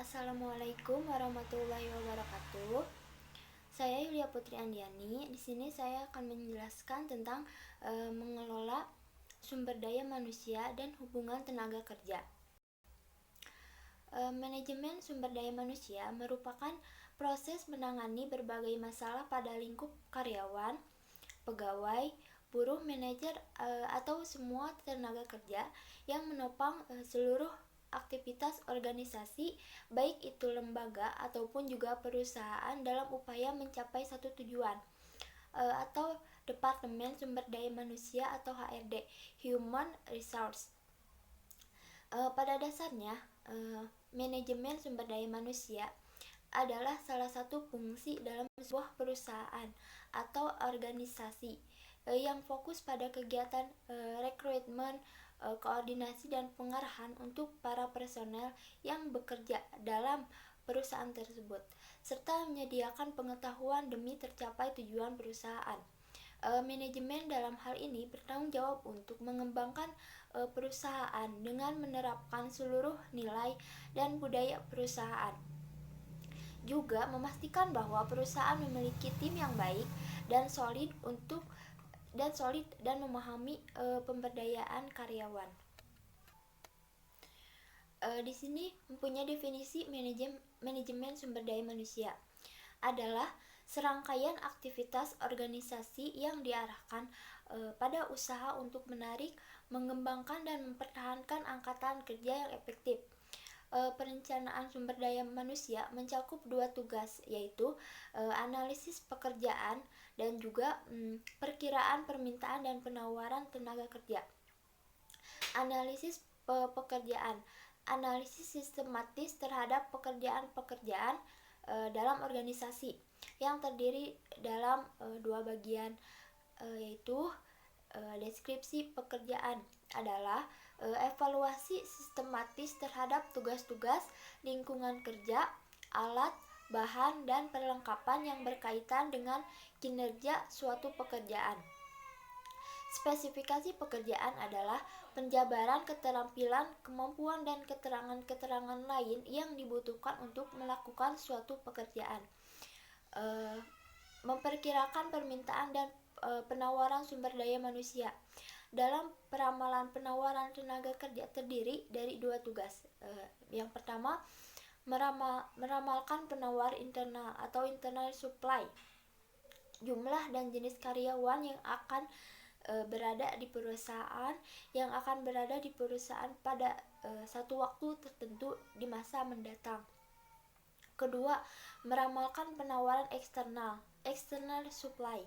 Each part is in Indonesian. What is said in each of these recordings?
Assalamualaikum warahmatullahi wabarakatuh. Saya Yulia Putri Andiani. Di sini saya akan menjelaskan tentang mengelola sumber daya manusia dan hubungan tenaga kerja. Manajemen sumber daya manusia merupakan proses menangani berbagai masalah pada lingkup karyawan, pegawai, buruh, manajer, atau semua tenaga kerja yang menopang seluruh aktivitas organisasi, baik itu lembaga ataupun juga perusahaan dalam upaya mencapai satu tujuan, atau Departemen Sumber Daya Manusia atau HRD, Human Resource. Pada dasarnya, manajemen sumber daya manusia adalah salah satu fungsi dalam sebuah perusahaan atau organisasi yang fokus pada kegiatan rekrutmen, koordinasi dan pengarahan untuk para personel yang bekerja dalam perusahaan tersebut, serta menyediakan pengetahuan demi tercapai tujuan perusahaan. Manajemen dalam hal ini bertanggung jawab untuk mengembangkan perusahaan dengan menerapkan seluruh nilai dan budaya perusahaan. Juga memastikan bahwa perusahaan memiliki tim yang baik dan solid dan memahami pemberdayaan karyawan. Di sini mempunyai definisi manajemen sumber daya manusia adalah serangkaian aktivitas organisasi yang diarahkan pada usaha untuk menarik, mengembangkan dan mempertahankan angkatan kerja yang efektif. Perencanaan sumber daya manusia mencakup dua tugas, yaitu analisis pekerjaan dan juga perkiraan permintaan dan penawaran tenaga kerja. Analisis pekerjaan, analisis sistematis terhadap pekerjaan-pekerjaan dalam organisasi yang terdiri dalam dua bagian, yaitu deskripsi pekerjaan adalah evaluasi sistematis terhadap tugas-tugas lingkungan kerja, alat, bahan, dan perlengkapan yang berkaitan dengan kinerja suatu pekerjaan. Spesifikasi pekerjaan adalah penjabaran keterampilan, kemampuan, dan keterangan-keterangan lain yang dibutuhkan untuk melakukan suatu pekerjaan. Memperkirakan permintaan dan penawaran sumber daya manusia. Dalam peramalan penawaran tenaga kerja terdiri dari dua tugas. Yang pertama, meramalkan penawar internal atau internal supply, jumlah dan jenis karyawan yang akan berada di perusahaan pada satu waktu tertentu di masa mendatang. Kedua, meramalkan penawaran eksternal, external supply,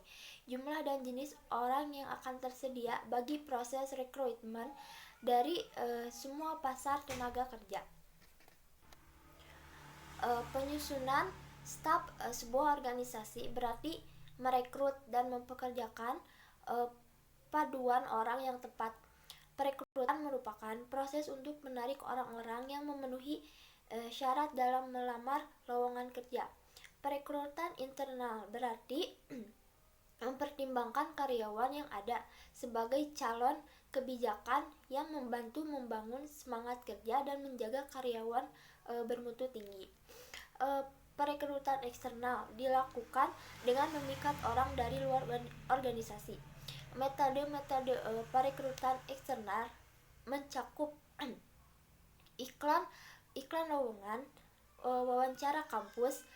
jumlah dan jenis orang yang akan tersedia bagi proses rekrutmen dari semua pasar tenaga kerja. Penyusunan staf sebuah organisasi berarti merekrut dan mempekerjakan paduan orang yang tepat. Perekrutan merupakan proses untuk menarik orang-orang yang memenuhi syarat dalam melamar lowongan kerja. Perekrutan internal berarti mempertimbangkan karyawan yang ada sebagai calon kebijakan yang membantu membangun semangat kerja dan menjaga karyawan bermutu tinggi. Perekrutan eksternal dilakukan dengan memikat orang dari luar organisasi. Metode-metode perekrutan eksternal mencakup iklan lowongan, wawancara kampus,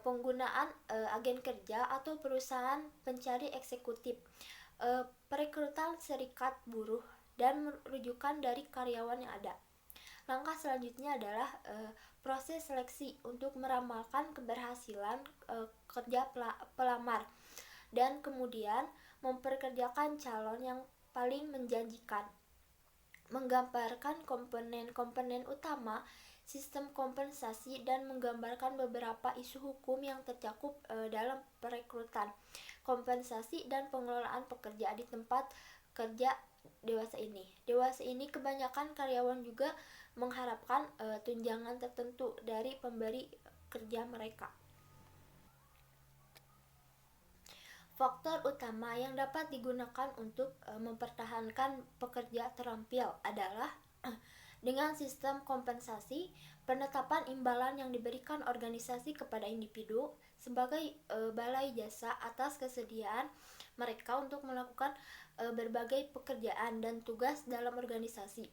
penggunaan agen kerja atau perusahaan pencari eksekutif, perekrutan serikat buruh, dan rujukan dari karyawan yang ada. Langkah selanjutnya adalah proses seleksi untuk meramalkan keberhasilan kerja pelamar dan kemudian memperkerjakan calon yang paling menjanjikan. Menggambarkan komponen-komponen utama sistem kompensasi dan menggambarkan beberapa isu hukum yang tercakup dalam perekrutan, kompensasi dan pengelolaan pekerja di tempat kerja dewasa ini. Dewasa ini kebanyakan karyawan juga mengharapkan tunjangan tertentu dari pemberi kerja mereka. Faktor utama yang dapat digunakan untuk mempertahankan pekerja terampil adalah dengan sistem kompensasi, penetapan imbalan yang diberikan organisasi kepada individu sebagai balai jasa atas kesediaan mereka untuk melakukan berbagai pekerjaan dan tugas dalam organisasi.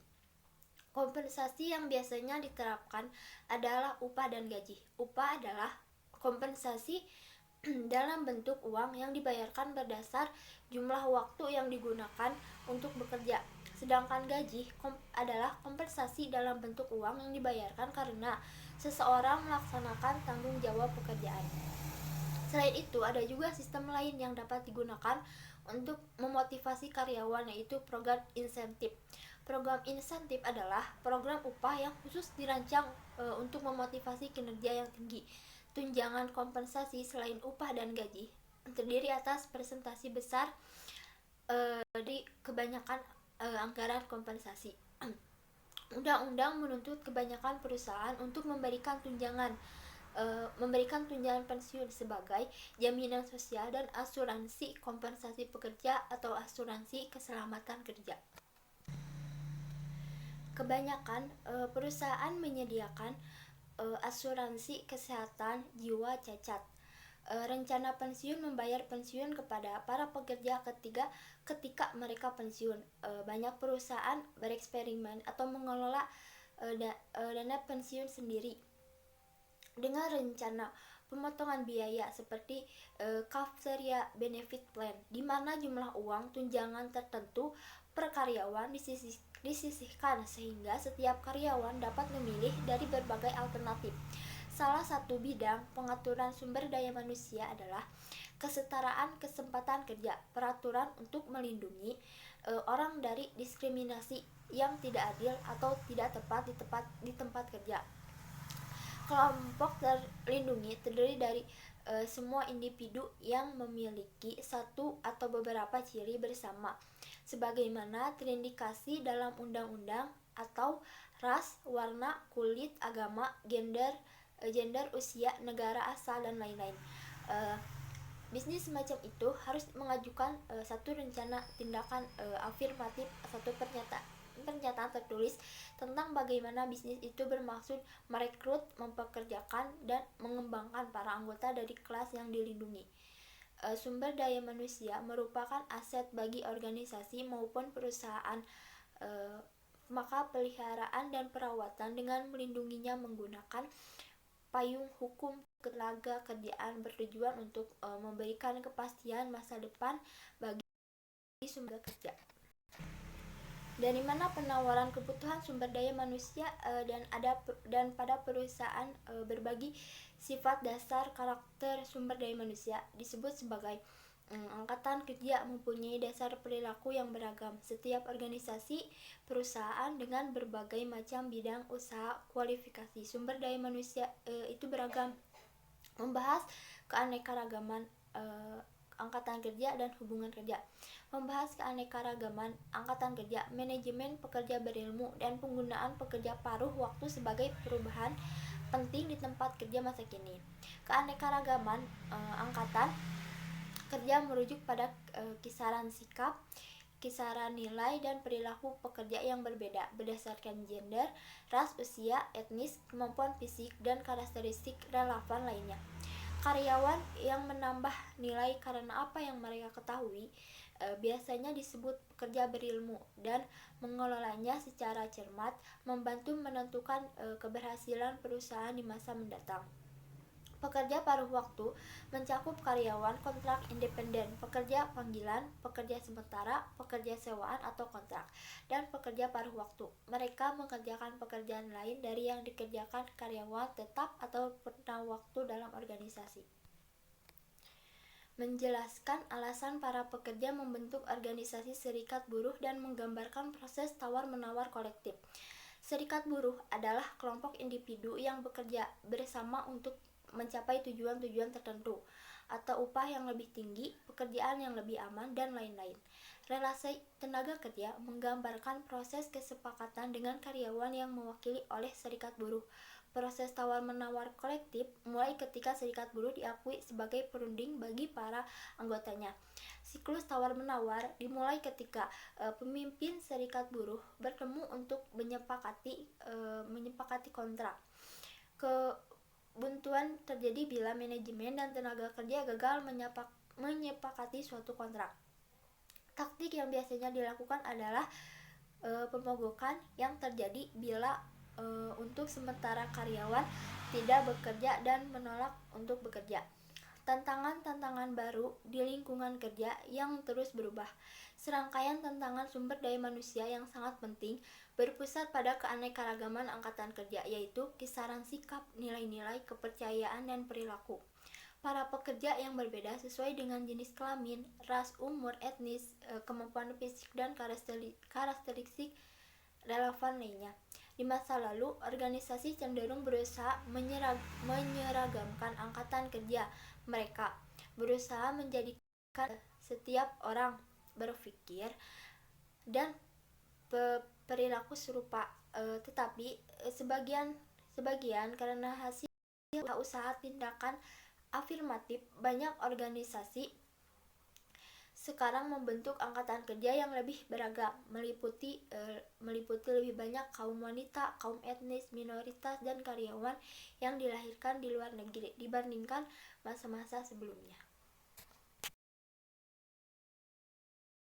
Kompensasi yang biasanya diterapkan adalah upah dan gaji. Upah adalah kompensasi dalam bentuk uang yang dibayarkan berdasar jumlah waktu yang digunakan untuk bekerja. Sedangkan gaji adalah kompensasi dalam bentuk uang yang dibayarkan karena seseorang melaksanakan tanggung jawab pekerjaan. Selain itu, ada juga sistem lain yang dapat digunakan untuk memotivasi karyawan, yaitu program insentif. Program insentif adalah program upah yang khusus dirancang untuk memotivasi kinerja yang tinggi. Tunjangan kompensasi selain upah dan gaji terdiri atas presentasi besar di kebanyakan anggaran kompensasi. Undang-undang menuntut kebanyakan perusahaan untuk memberikan tunjangan pensiun sebagai jaminan sosial dan asuransi kompensasi pekerja atau asuransi keselamatan kerja. Kebanyakan perusahaan menyediakan asuransi kesehatan jiwa cacat. Rencana pensiun membayar pensiun kepada para pekerja ketika mereka pensiun. Banyak perusahaan bereksperimen atau mengelola dana pensiun sendiri dengan rencana pemotongan biaya seperti Cafeteria Benefit Plan, di mana jumlah uang tunjangan tertentu per karyawan disisihkan sehingga setiap karyawan dapat memilih dari berbagai alternatif. Salah satu bidang pengaturan sumber daya manusia adalah kesetaraan kesempatan kerja, peraturan untuk melindungi orang dari diskriminasi yang tidak adil atau tidak tepat di tempat kerja. Kelompok terlindungi terdiri dari semua individu yang memiliki satu atau beberapa ciri bersama, sebagaimana terindikasi dalam undang-undang, atau ras, warna, kulit, agama, gender, usia, negara asal, dan lain-lain. Bisnis semacam itu harus mengajukan satu rencana tindakan afirmatif, satu pernyataan tertulis tentang bagaimana bisnis itu bermaksud merekrut, mempekerjakan, dan mengembangkan para anggota dari kelas yang dilindungi. Sumber daya manusia merupakan aset bagi organisasi maupun perusahaan, maka peliharaan dan perawatan dengan melindunginya menggunakan payung hukum ketenaga kerjaan bertujuan untuk memberikan kepastian masa depan bagi sumber kerja. Dari mana penawaran kebutuhan sumber daya manusia dan pada perusahaan berbagi sifat dasar karakter sumber daya manusia disebut sebagai angkatan kerja mempunyai dasar perilaku yang beragam. Setiap organisasi perusahaan dengan berbagai macam bidang usaha kualifikasi sumber daya manusia itu beragam, membahas keanekaragaman angkatan kerja dan hubungan kerja, membahas keanekaragaman angkatan kerja, manajemen pekerja berilmu, dan penggunaan pekerja paruh waktu sebagai perubahan penting di tempat kerja masa kini. Keanekaragaman angkatan kerja merujuk pada kisaran sikap, kisaran nilai, dan perilaku pekerja yang berbeda berdasarkan gender, ras, usia, etnis, kemampuan fisik, dan karakteristik relevan lainnya. Karyawan yang menambah nilai karena apa yang mereka ketahui biasanya disebut pekerja berilmu dan mengelolanya secara cermat membantu menentukan keberhasilan perusahaan di masa mendatang. Pekerja paruh waktu mencakup karyawan kontrak independen, pekerja panggilan, pekerja sementara, pekerja sewaan atau kontrak, dan pekerja paruh waktu. Mereka mengerjakan pekerjaan lain dari yang dikerjakan karyawan tetap atau pernah waktu dalam organisasi. Menjelaskan alasan para pekerja membentuk organisasi serikat buruh dan menggambarkan proses tawar-menawar kolektif. Serikat buruh adalah kelompok individu yang bekerja bersama untuk mencapai tujuan-tujuan tertentu. atau upah yang lebih tinggi, pekerjaan yang lebih aman, dan lain-lain. Relasi tenaga kerja menggambarkan proses kesepakatan dengan karyawan yang mewakili oleh serikat buruh. Proses tawar-menawar kolektif mulai ketika serikat buruh diakui sebagai perunding bagi para anggotanya. Siklus tawar-menawar dimulai ketika pemimpin serikat buruh bertemu untuk menyepakati kontrak. Kebuntuan terjadi bila manajemen dan tenaga kerja gagal menyepakati suatu kontrak. Taktik yang biasanya dilakukan adalah pemogokan yang terjadi bila untuk sementara karyawan tidak bekerja dan menolak untuk bekerja. Tantangan-tantangan baru di lingkungan kerja yang terus berubah. Serangkaian tantangan sumber daya manusia yang sangat penting berpusat pada keanekaragaman angkatan kerja, yaitu kisaran sikap, nilai-nilai, kepercayaan, dan perilaku. Para pekerja yang berbeda sesuai dengan jenis kelamin, ras, umur, etnis, kemampuan fisik, dan karakteristik relevan lainnya. Di masa lalu, organisasi cenderung berusaha menyeragamkan angkatan kerja mereka, berusaha menjadikan setiap orang berpikir dan perilaku serupa, tetapi sebagian karena hasil usaha tindakan afirmatif, banyak organisasi sekarang membentuk angkatan kerja yang lebih beragam, meliputi lebih banyak kaum wanita, kaum etnis, minoritas, dan karyawan yang dilahirkan di luar negeri dibandingkan masa-masa sebelumnya.